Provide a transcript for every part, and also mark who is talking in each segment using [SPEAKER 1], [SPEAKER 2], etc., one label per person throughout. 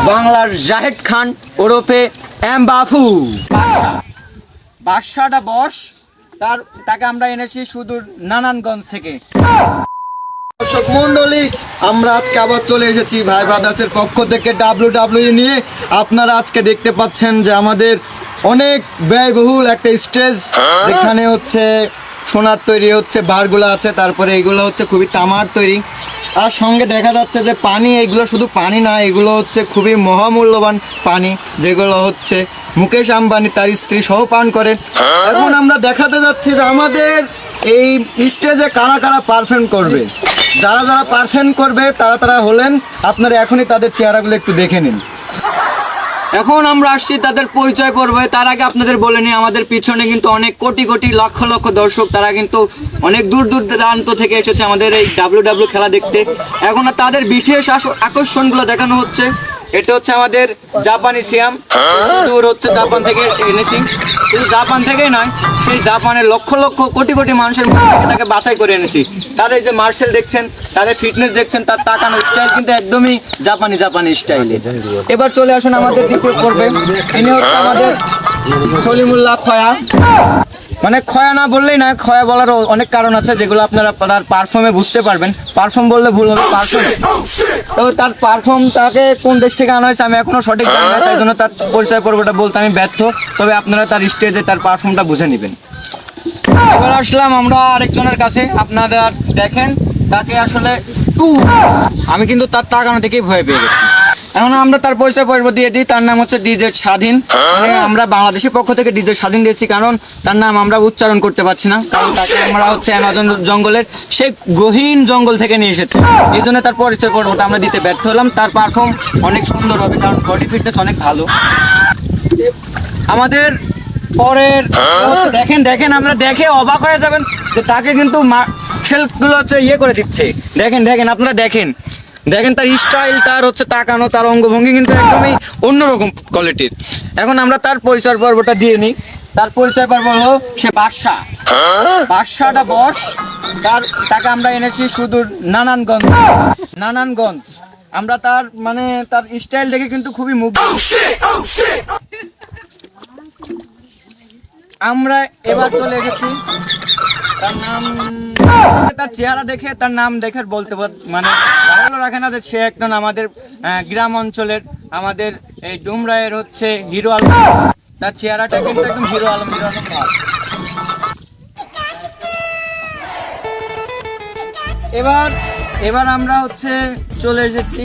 [SPEAKER 1] বাংলার জাহেদ খান ওরফে এম বাফু বাদশাটা বস তাকে আমরা এনেছি সুদূর নারায়ণগঞ্জ থেকে। দর্শক মন্ডলী, আমরা আজকে আবার চলে এসেছি ভাই ব্রাদার্সের পক্ষ থেকে WWE নিয়ে। আপনারা আজকে দেখতে পাচ্ছেন যে আমাদের অনেক ব্যয়বহুল একটা স্টেজ, যেখানে হচ্ছে সোনার তৈরি হচ্ছে, বারগুলো আছে, তারপরে এগুলো হচ্ছে খুবই তামার তৈরি। আর সঙ্গে দেখা যাচ্ছে যে পানি, এগুলো শুধু পানি না, এগুলো হচ্ছে খুবই মহামূল্যবান পানি, যেগুলো হচ্ছে মুকেশ আম্বানি তার স্ত্রী সহ পান করে। এখন আমরা দেখাতে যাচ্ছি যে আমাদের এই স্টেজে কারা কারা পারফর্ম করবে। যারা যারা পারফর্ম করবে তারা হলেন, আপনারা এখনই তাদের চেহারাগুলো একটু দেখে নিন। এখন আমরা আসছি তাদের পরিচয় পর্বে। তার আগে আপনাদের বলে নিই, আমাদের পিছনে কিন্তু অনেক কোটি কোটি লক্ষ লক্ষ দর্শক, তারা কিন্তু অনেক দূর দূরান্ত থেকে এসেছে আমাদের এই ডাব্লিউডাব্লিউ খেলা দেখতে। এখন তাদের বিশেষ আকর্ষণগুলো দেখানো হচ্ছে। এটা হচ্ছে আমাদের জাপানি সিয়াম, দূর হচ্ছে জাপান থেকে এনেছি। শুধু জাপান থেকেই নয়, সেই জাপানের লক্ষ লক্ষ কোটি কোটি মানুষের মধ্যে থেকে তাকে বাছাই করে এনেছি। তার এই যে মার্শাল দেখছেন, তাদের ফিটনেস দেখছেন, তার তাকানো স্টাইল কিন্তু একদমই জাপানি স্টাইলে। এবার চলে আসুন আমাদের দ্বিতীয় পর্বে। ইনি হচ্ছে আমাদের সলিমুল্লাহ খয়া। মানে খয়া না বললেই না, খয়া বলার অনেক কারণ আছে, যেগুলো আপনারা তার পারফর্মে বুঝতে পারবেন। পারফর্ম বললে ভুল হবে, পারফর্ম। তবে তার পারফর্ম, তাকে কোন দেশ থেকে আনা হয়েছে আমি এখনো সঠিক জানি না, তাই জন্য তার পরিচয় পর্বটা বলতে আমি ব্যর্থ। তবে আপনারা তার স্টেজে তার পারফর্মটা বুঝে নেবেন। এবার আসলাম আমরা আরেকজনের কাছে। আপনারা দেখেন তাকে আসলে আমি কিন্তু তার তাকানো থেকেই ভয় পেয়ে গেছি। এখন আমরা তার পরিচয় পর্ব দিয়ে দিই। তার নাম হচ্ছে ডিজে স্বাধীন। মানে আমরা বাংলাদেশের পক্ষ থেকে ডিজে স্বাধীন দিয়েছি, কারণ তার নাম আমরা উচ্চারণ করতে পারছি না, কারণ তাকে আমরা হচ্ছে অ্যামাজন জঙ্গলের সেই গহীন জঙ্গল থেকে নিয়ে এসেছি। এই জন্য তার পরিচয় পর্বটা আমরা দিতে ব্যর্থ হলাম। তার পারফর্ম অনেক সুন্দর হবে, কারণ বডি ফিটনেস অনেক ভালো। আমাদের পরের দেখেন আমরা দেখে অবাক হয়ে যাবেন যে তাকে কিন্তু মার্শালগুলো হচ্ছে ইয়ে করে দিচ্ছে। দেখেন আপনারা দেখেন তার স্টাইল, তার হচ্ছে তাকানো, তার অঙ্গভঙ্গি কিন্তু একদমই অন্যরকম কোয়ালিটির। এখন আমরা তার পরিচয় পর্বটা দিয়ে নিই। তার পরিচয় পর্ব হলো সে বাদশাটা বস। তাকে আমরা এনেছি সুদূর নারায়ণগঞ্জ। আমরা তার স্টাইল দেখে কিন্তু খুবই মুগ্ধ। আমরা এবার চলে এসেছি তার চেহারা দেখে, তার নাম দেখে বলতে ভালো রাখে না যে সে একজন আমাদের গ্রাম অঞ্চলের, আমাদের এই ডুমরায়ের হচ্ছে হিরো আলম। তার চেহারাটা কিন্তু একদম হিরো আলম ভাব। এবার আমরা হচ্ছে চলে এসেছি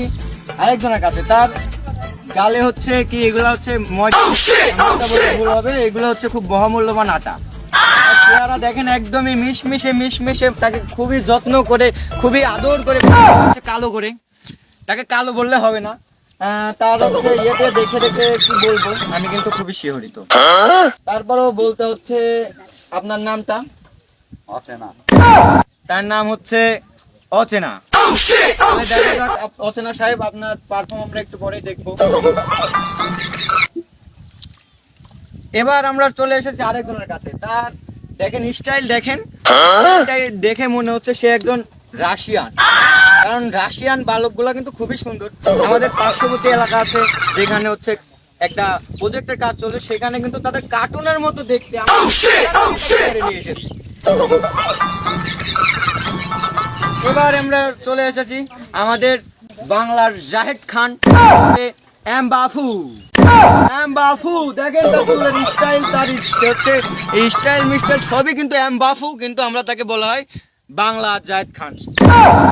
[SPEAKER 1] আরেকজনের কাছে। তার গালে হচ্ছে কি, এগুলো হচ্ছে ভুল হবে, এগুলো হচ্ছে খুব বহুমূল্যবান আটা। চেহারা দেখেন একদমই মিশমিশে, তাকে খুবই যত্ন করে, খুবই আদর করে কালো করে। তাকে কালো বললে হবে না, তার হচ্ছে ইয়েতে দেখে কি বলবো, আমি কিন্তু খুবই শিহরিত। তারপরেও বলতে হচ্ছে আপনার নামটা অচেনা। তার নাম হচ্ছে অচেনা। দেখা যাক অচেনা সাহেব, আপনার পারফর্ম আমরা একটু পরেই দেখবো। এবার আমরা চলে এসেছি আরেকজনের কাছে। তার দেখেন স্টাইল, দেখে মনে হচ্ছে সে একজন রাশিয়ান, কারণ রাশিয়ান বালকগুলো কিন্তু খুবই সুন্দর। আমাদের পার্শ্ববর্তী এলাকা আছে যেখানে হচ্ছে একটা প্রজেক্টের কাজ চলছে, সেখানে কিন্তু তাদের কার্টুনের মতো দেখতে নিয়ে এসেছি। এবার আমরা চলে এসেছি আমাদের বাংলার জাহেদ খান এম বাফু। দেখেন তার চুলের স্টাইল, তার হচ্ছে এই স্টাইল মিস্টাইল সবই কিন্তু এম বাফু, কিন্তু আমরা তাকে বলা হয় বাংলা জাহেদ খান।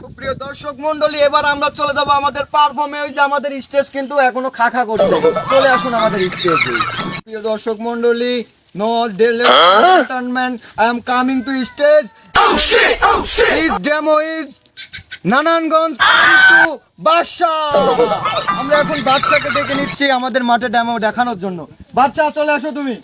[SPEAKER 1] সুপ্রিয় দর্শক মন্ডলী, এবার আমরা চলে যাবো আমাদের পারফর্মে। ওই যে আমাদের স্টেজ কিন্তু এখনো খাখা করছে, চলে আসুন আমাদের স্টেজে। প্রিয় দর্শক মন্ডলী, no delay, gentlemen, I am coming to stage. This demo is Narayanganj to Badsha. আমরা এখন বাদশাকে ডেকে নিচ্ছি আমাদের মাঠে ডেমো দেখানোর জন্য। বাদশা চলে আসো তুমি।